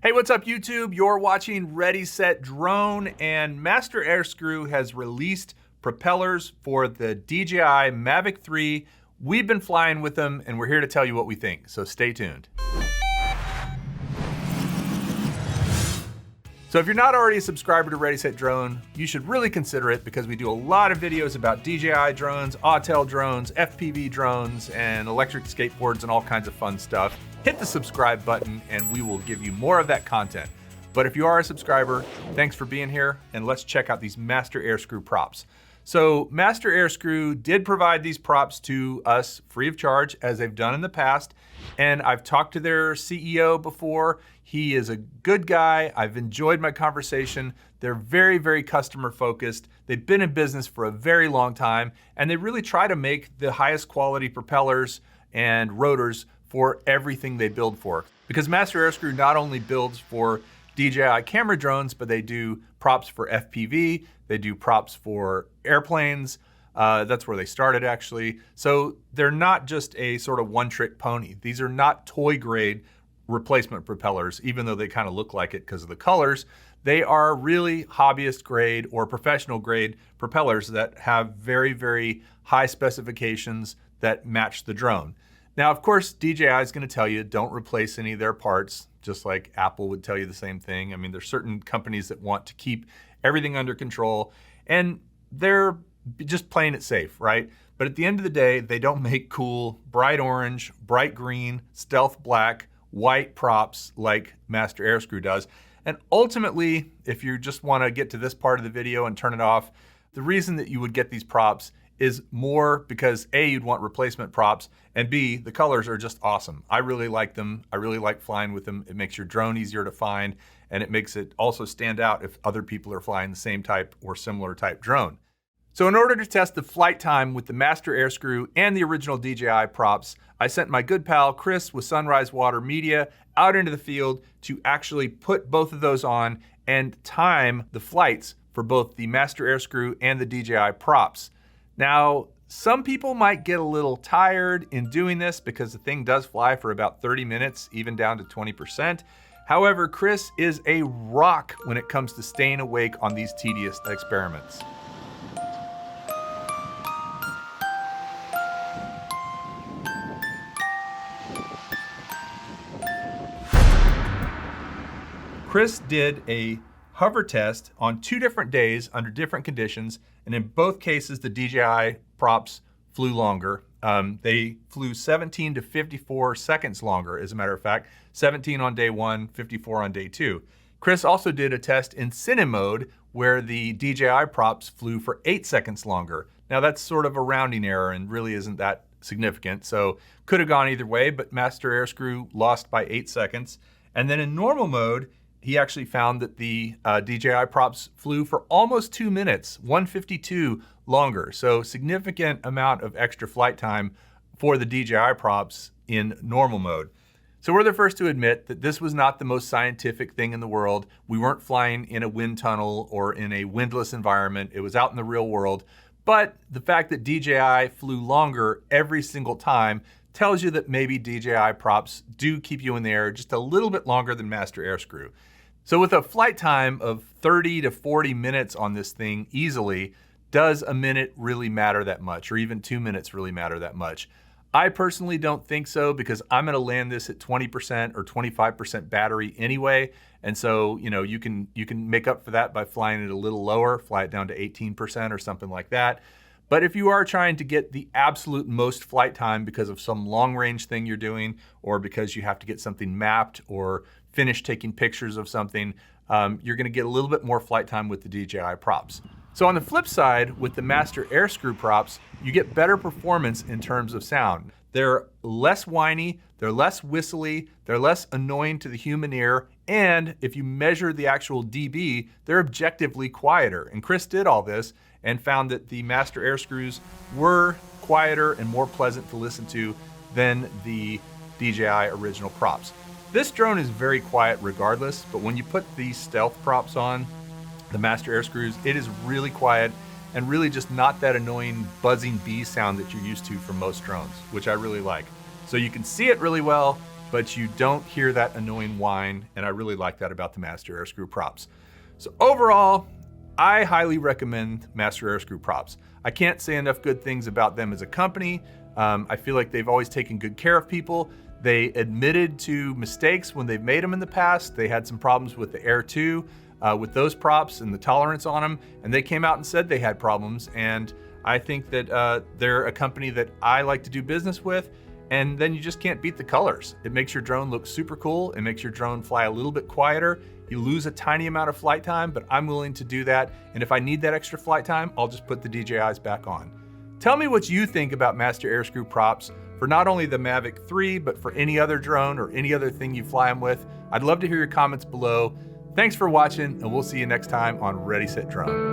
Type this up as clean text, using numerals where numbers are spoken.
Hey, what's up YouTube? You're watching Ready, Set, Drone, and Master Airscrew has released propellers for the DJI Mavic 3. We've been flying with them and we're here to tell you what we think, so stay tuned. So if you're not already a subscriber to Ready, Set, Drone, you should really consider it because we do a lot of videos about DJI drones, Autel drones, FPV drones, and electric skateboards and all kinds of fun stuff. Hit the subscribe button and we will give you more of that content. But if you are a subscriber, thanks for being here and let's check out these Master Airscrew props. So Master Airscrew did provide these props to us free of charge as they've done in the past. And I've talked to their CEO before. He is a good guy. I've enjoyed my conversation. They're very, very customer focused. They've been in business for a very long time and they really try to make the highest quality propellers and rotors for everything they build for. Because Master Airscrew not only builds for DJI camera drones, but they do props for FPV, they do props for airplanes. That's where they started actually. So they're not just a sort of one-trick pony. These are not toy grade replacement propellers, even though they kind of look like it because of the colors. They are really hobbyist grade or professional grade propellers that have very, very high specifications that match the drone. Now, of course, DJI is going to tell you don't replace any of their parts, just like Apple would tell you the same thing. I mean, there's certain companies that want to keep everything under control and they're just playing it safe, right? But at the end of the day, they don't make cool, bright orange, bright green, stealth black, white props like Master Airscrew does. And ultimately, if you just want to get to this part of the video and turn it off, the reason that you would get these props is more because A, you'd want replacement props, and B, the colors are just awesome. I really like them. I really like flying with them. It makes your drone easier to find, and it makes it also stand out if other people are flying the same type or similar type drone. So in order to test the flight time with the Master Airscrew and the original DJI props, I sent my good pal Chris with Sunrise Water Media out into the field to actually put both of those on and time the flights for both the Master Airscrew and the DJI props. Now, some people might get a little tired in doing this because the thing does fly for about 30 minutes, even down to 20%. However, Chris is a rock when it comes to staying awake on these tedious experiments. Chris did a hover test on 2 different days under different conditions, and in both cases the DJI props flew longer. They flew 17 to 54 seconds longer, as a matter of fact, 17 on day 1, 54 on day 2. Chris also did a test in cine mode where the DJI props flew for 8 seconds longer. Now that's sort of a rounding error and really isn't that significant, so could have gone either way, but Master Airscrew lost by 8 seconds. And then in normal mode, he actually found that the DJI props flew for almost 2 minutes, 1:52 longer. So significant amount of extra flight time for the DJI props in normal mode. So we're the first to admit that this was not the most scientific thing in the world. We weren't flying in a wind tunnel or in a windless environment. It was out in the real world. But the fact that DJI flew longer every single time tells you that maybe DJI props do keep you in the air just a little bit longer than Master Airscrew. So with a flight time of 30 to 40 minutes on this thing easily, does a minute really matter that much, or even 2 minutes really matter that much? I personally don't think so because I'm gonna land this at 20% or 25% battery anyway. And so, you know, you can make up for that by flying it a little lower, fly it down to 18% or something like that. But if you are trying to get the absolute most flight time because of some long range thing you're doing, or because you have to get something mapped or finish taking pictures of something, you're gonna get a little bit more flight time with the DJI props. So on the flip side, with the Master Airscrew props, you get better performance in terms of sound. They're less whiny, they're less whistly, they're less annoying to the human ear, and if you measure the actual dB, they're objectively quieter. And Chris did all this and found that the Master Airscrews were quieter and more pleasant to listen to than the DJI original props. This drone is very quiet regardless, but when you put these stealth props on, the Master Airscrews, it is really quiet and really just not that annoying buzzing bee sound that you're used to from most drones, which I really like. So you can see it really well, but you don't hear that annoying whine, and I really like that about the Master Airscrew props. So overall, I highly recommend Master Airscrew props. I can't say enough good things about them as a company. I feel like they've always taken good care of people. They admitted to mistakes when they've made them in the past. They had some problems with the Air 2, with those props and the tolerance on them, and they came out and said they had problems. And I think that they're a company that I like to do business with. And then you just can't beat the colors. It makes your drone look super cool. It makes your drone fly a little bit quieter. You lose a tiny amount of flight time, but I'm willing to do that. And if I need that extra flight time, I'll just put the DJIs back on. Tell me what you think about Master Airscrew props for not only the Mavic 3, but for any other drone or any other thing you fly them with. I'd love to hear your comments below. Thanks for watching, and we'll see you next time on Ready, Set, Drone.